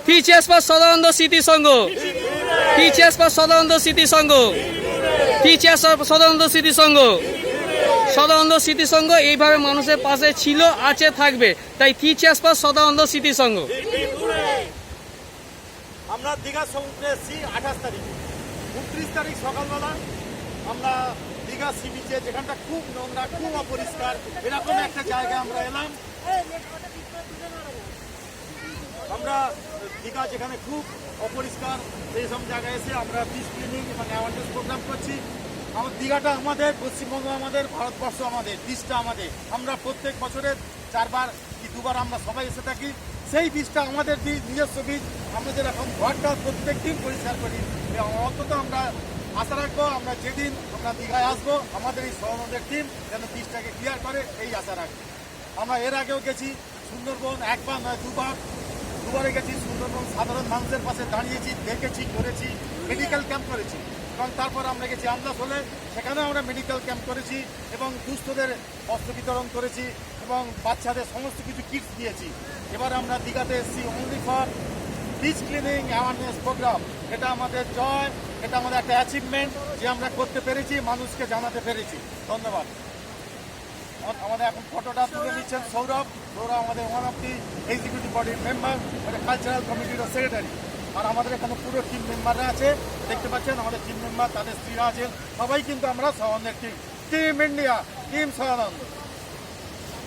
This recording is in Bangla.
টিচার্স ফর সদানন্দ স্মৃতি সংঘ, টিচার্স ফর সদানন্দ স্মৃতি সংঘ, টিচার্স ফর সদানন্দ স্মৃতি সংঘ। সদানন্দ স্মৃতি সংঘ এইভাবে মানুষের পাশে ছিল, আছে, থাকবে। তাই টিচার্স ফর সদানন্দ স্মৃতি সংঘ। আমরা দীঘা সমুদ্রে এসেছি 28 তারিখ। 29 তারিখ সকালবেলা আমরা দীঘা সি বিচে, যেখানটা খুব নোংরা, খুব অপরিষ্কার, এরকম একটা জায়গায় আমরা এলাম। আমরা দীঘা যেখানে খুব অপরিষ্কার সেই সব জায়গায় এসে আমরা বিচ ক্লিনিং এবং অ্যাওয়ারনেস প্রোগ্রাম করছি। আমার দীঘাটা আমাদের, পশ্চিমবঙ্গ আমাদের, ভারতবর্ষ আমাদের, বীজটা আমাদের। আমরা প্রত্যেক বছরে 4 বার কি 2 বার আমরা সবাই এসে থাকি। সেই বীজটা আমাদের বীজ, নিজস্ব বীজ। আমরা যেরকম ঘরটা প্রত্যেক দিন পরিষ্কার করি, অন্তত আমরা আশা রাখবো আমরা যেদিন আমরা দীঘায় আসবো আমাদের এই সহমদের টিম যেন বীজটাকে ক্লিয়ার করে, এই আশা রাখবো। আমরা এর আগেও গেছি সুন্দরবন, একবার নয় দুবারে গেছি। সুন্দরবন সাধারণ মানুষের পাশে দাঁড়িয়েছি, দেখেছি, করেছি, মেডিকেল ক্যাম্প করেছি। এবং তারপর আমরা গেছি আমদাসোলে, সেখানেও আমরা মেডিকেল ক্যাম্প করেছি এবং দুস্থদের বস্ত্র বিতরণ করেছি এবং বাচ্চাদের সমস্ত কিছু কিটস দিয়েছি। এবার আমরা দীঘাতে এসেছি only for beach cleaning awareness program. এটা আমাদের জয়, এটা আমাদের একটা অ্যাচিভমেন্ট যে আমরা করতে পেরেছি, মানুষকে জানাতে পেরেছি। ধন্যবাদ। আমাদের এখন ফটোটা তুলে নিচ্ছেন সৌরভ। আমাদের ওয়ান অফ দি এক্সিকিউটিভ বডির মেম্বার, মানে কালচারাল কমিটির সেক্রেটারি। আর আমাদের এখানে পুরো টিম মেম্বাররা আছে, দেখতে পাচ্ছেন আমাদের টিম মেম্বার, তাদের স্ত্রীরা আছেন। সবাই কিন্তু আমরা সদানন্দের team, team India, team Sadananda.